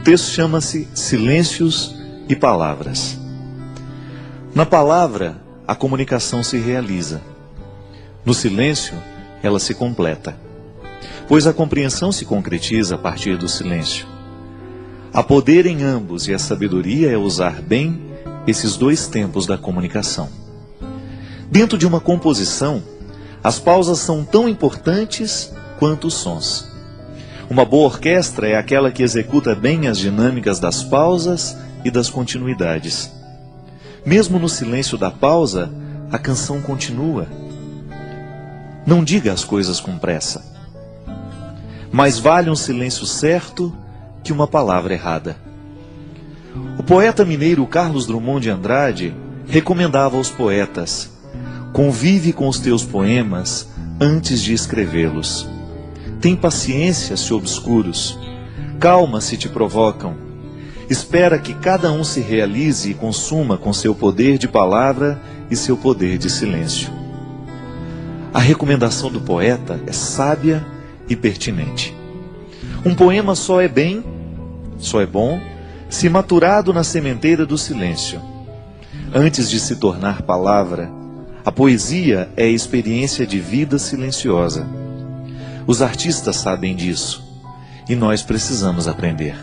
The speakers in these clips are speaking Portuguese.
texto chama-se Silêncios e Palavras. Na palavra, a comunicação se realiza. No silêncio, ela se completa. Pois a compreensão se concretiza a partir do silêncio. Há poder em ambos e a sabedoria é usar bem esses dois tempos da comunicação. Dentro de uma composição, as pausas são tão importantes quanto os sons. Uma boa orquestra é aquela que executa bem as dinâmicas das pausas e das continuidades. Mesmo no silêncio da pausa, a canção continua. Não diga as coisas com pressa. Mais vale um silêncio certo que uma palavra errada. O poeta mineiro Carlos Drummond de Andrade recomendava aos poetas: convive com os teus poemas antes de escrevê-los. Tem paciência se obscuros, calma se te provocam. Espera que cada um se realize e consuma com seu poder de palavra e seu poder de silêncio. A recomendação do poeta é sábia e pertinente. Um poema só é bom, se maturado na sementeira do silêncio. Antes de se tornar palavra, a poesia é experiência de vida silenciosa. Os artistas sabem disso, e nós precisamos aprender.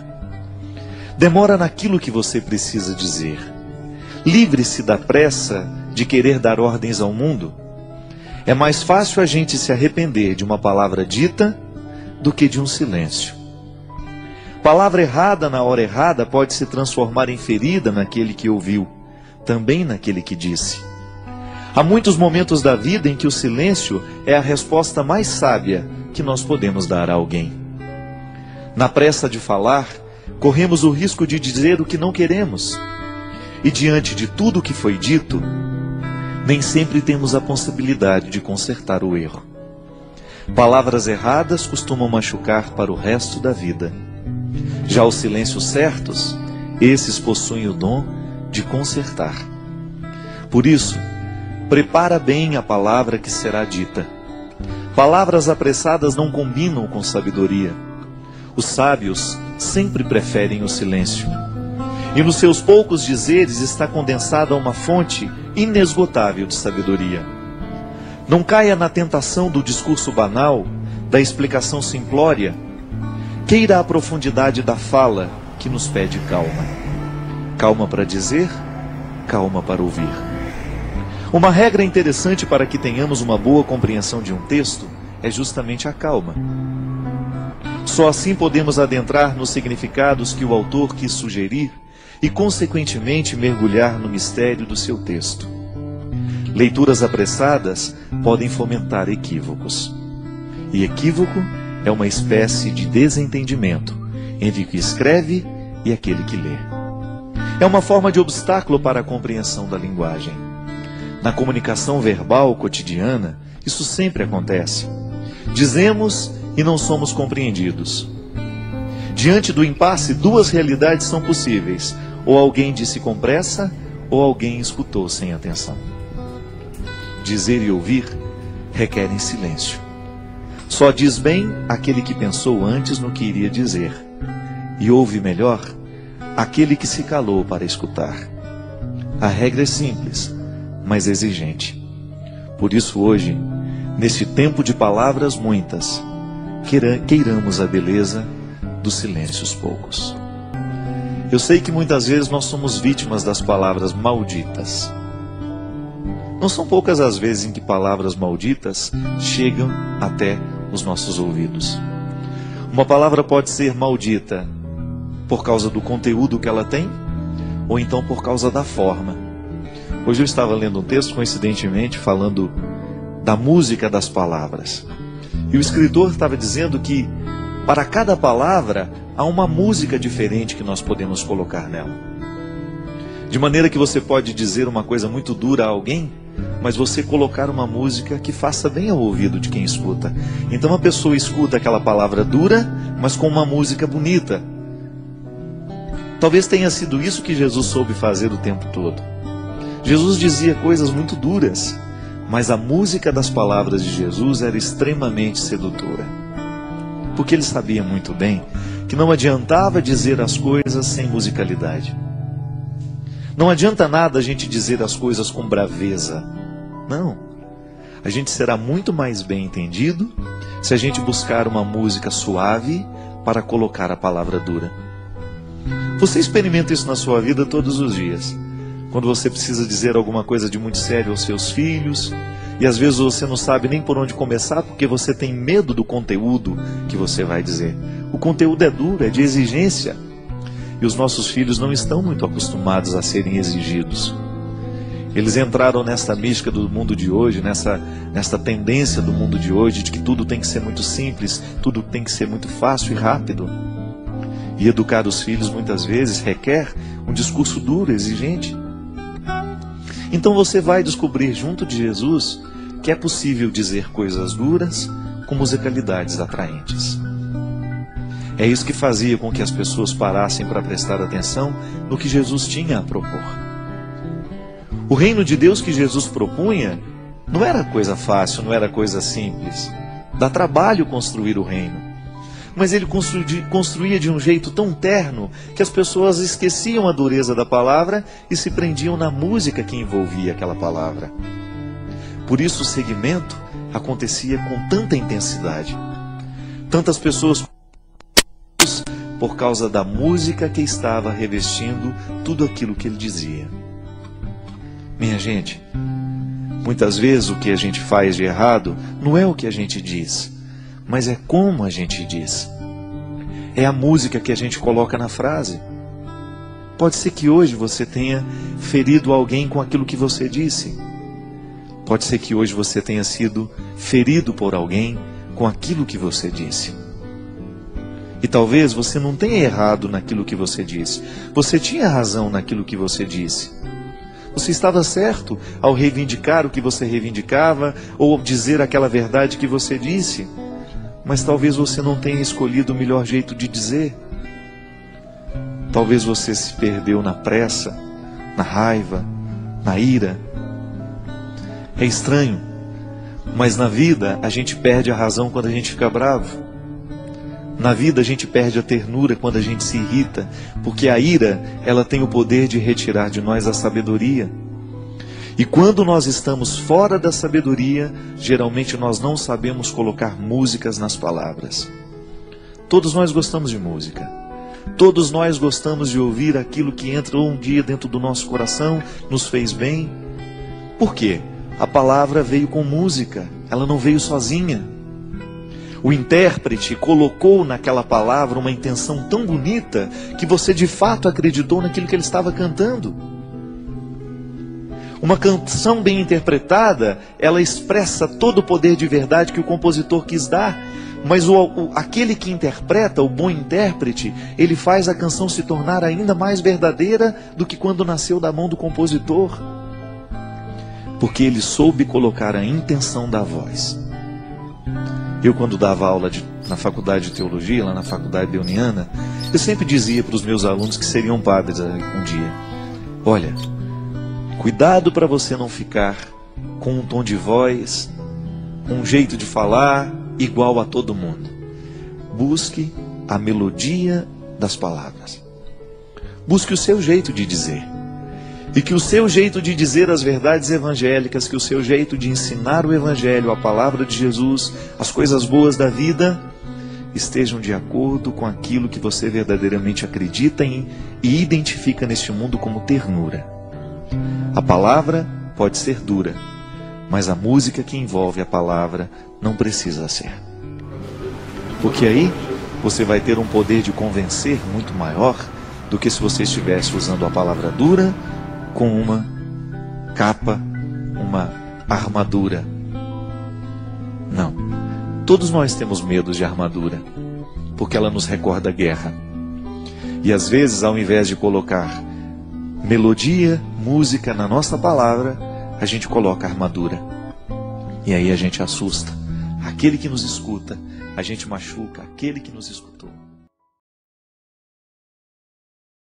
Demora naquilo que você precisa dizer. Livre-se da pressa de querer dar ordens ao mundo. É mais fácil a gente se arrepender de uma palavra dita do que de um silêncio. Palavra errada na hora errada pode se transformar em ferida naquele que ouviu, também naquele que disse. Há muitos momentos da vida em que o silêncio é a resposta mais sábia que nós podemos dar a alguém. Na pressa de falar, corremos o risco de dizer o que não queremos. E diante de tudo o que foi dito, nem sempre temos a possibilidade de consertar o erro. Palavras erradas costumam machucar para o resto da vida. Já os silêncios certos, esses possuem o dom de consertar. Por isso, prepara bem a palavra que será dita. Palavras apressadas não combinam com sabedoria. Os sábios sempre preferem o silêncio. E nos seus poucos dizeres está condensada uma fonte inesgotável de sabedoria. Não caia na tentação do discurso banal, da explicação simplória. Queira a profundidade da fala que nos pede calma. Calma para dizer, calma para ouvir. Uma regra interessante para que tenhamos uma boa compreensão de um texto é justamente a calma. Só assim podemos adentrar nos significados que o autor quis sugerir e, consequentemente, mergulhar no mistério do seu texto. Leituras apressadas podem fomentar equívocos. E equívoco é uma espécie de desentendimento entre o que escreve e aquele que lê. É uma forma de obstáculo para a compreensão da linguagem. Na comunicação verbal cotidiana, isso sempre acontece. Dizemos e não somos compreendidos. Diante do impasse, duas realidades são possíveis: ou alguém disse com pressa, ou alguém escutou sem atenção. Dizer e ouvir requerem silêncio. Só diz bem aquele que pensou antes no que iria dizer, e ouve melhor aquele que se calou para escutar. A regra é simples, mas exigente. Por isso hoje, neste tempo de palavras muitas, queiramos a beleza dos silêncios poucos. Eu sei que muitas vezes nós somos vítimas das palavras malditas. Não são poucas as vezes em que palavras malditas chegam até os nossos ouvidos. Uma palavra pode ser maldita por causa do conteúdo que ela tem, ou então por causa da forma. Hoje eu estava lendo um texto, coincidentemente, falando da música das palavras. E o escritor estava dizendo que para cada palavra há uma música diferente que nós podemos colocar nela. De maneira que você pode dizer uma coisa muito dura a alguém, mas você colocar uma música que faça bem ao ouvido de quem escuta. Então a pessoa escuta aquela palavra dura, mas com uma música bonita. Talvez tenha sido isso que Jesus soube fazer o tempo todo. Jesus dizia coisas muito duras, mas a música das palavras de Jesus era extremamente sedutora. Porque ele sabia muito bem que não adiantava dizer as coisas sem musicalidade. Não adianta nada a gente dizer as coisas com braveza. Não. A gente será muito mais bem entendido se a gente buscar uma música suave para colocar a palavra dura. Você experimenta isso na sua vida todos os dias. Quando você precisa dizer alguma coisa de muito sério aos seus filhos, e às vezes você não sabe nem por onde começar porque você tem medo do conteúdo que você vai dizer. O conteúdo é duro, é de exigência. E os nossos filhos não estão muito acostumados a serem exigidos. Eles entraram nesta mística do mundo de hoje, nesta tendência do mundo de hoje, de que tudo tem que ser muito simples, tudo tem que ser muito fácil e rápido. E educar os filhos muitas vezes requer um discurso duro, exigente. Então você vai descobrir junto de Jesus que é possível dizer coisas duras com musicalidades atraentes. É isso que fazia com que as pessoas parassem para prestar atenção no que Jesus tinha a propor. O reino de Deus que Jesus propunha não era coisa fácil, não era coisa simples. Dá trabalho construir o reino. Mas ele construía de um jeito tão terno que as pessoas esqueciam a dureza da palavra e se prendiam na música que envolvia aquela palavra. Por isso o segmento acontecia com tanta intensidade. Tantas pessoas por causa da música que estava revestindo tudo aquilo que ele dizia. Minha gente, muitas vezes o que a gente faz de errado não é o que a gente diz, mas é como a gente diz. É a música que a gente coloca na frase. Pode ser que hoje você tenha ferido alguém com aquilo que você disse. Pode ser que hoje você tenha sido ferido por alguém com aquilo que você disse. E talvez você não tenha errado naquilo que você disse. Você tinha razão naquilo que você disse. Você estava certo ao reivindicar o que você reivindicava ou ao dizer aquela verdade que você disse. Mas talvez você não tenha escolhido o melhor jeito de dizer. Talvez você se perdeu na pressa, na raiva, na ira. É estranho, mas na vida a gente perde a razão quando a gente fica bravo. Na vida a gente perde a ternura quando a gente se irrita, porque a ira, ela tem o poder de retirar de nós a sabedoria. E quando nós estamos fora da sabedoria, geralmente nós não sabemos colocar músicas nas palavras. Todos nós gostamos de música. Todos nós gostamos de ouvir aquilo que entrou um dia dentro do nosso coração, nos fez bem. Por quê? A palavra veio com música, ela não veio sozinha. O intérprete colocou naquela palavra uma intenção tão bonita que você de fato acreditou naquilo que ele estava cantando. Uma canção bem interpretada, ela expressa todo o poder de verdade que o compositor quis dar. Mas aquele que interpreta, o bom intérprete, ele faz a canção se tornar ainda mais verdadeira do que quando nasceu da mão do compositor. Porque ele soube colocar a intenção da voz. Eu, quando dava aula na faculdade de teologia, lá na faculdade leoniana, eu sempre dizia para os meus alunos que seriam padres um dia: olha, cuidado para você não ficar com um tom de voz, um jeito de falar igual a todo mundo. Busque a melodia das palavras. Busque o seu jeito de dizer. E que o seu jeito de dizer as verdades evangélicas, que o seu jeito de ensinar o evangelho, a palavra de Jesus, as coisas boas da vida, estejam de acordo com aquilo que você verdadeiramente acredita em e identifica neste mundo como ternura. A palavra pode ser dura, mas a música que envolve a palavra não precisa ser. Porque aí você vai ter um poder de convencer muito maior do que se você estivesse usando a palavra dura com uma capa, uma armadura. Não. Todos nós temos medo de armadura, porque ela nos recorda a guerra. E às vezes, ao invés de colocar melodia, música na nossa palavra, a gente coloca armadura. E aí a gente assusta aquele que nos escuta, a gente machuca aquele que nos escutou.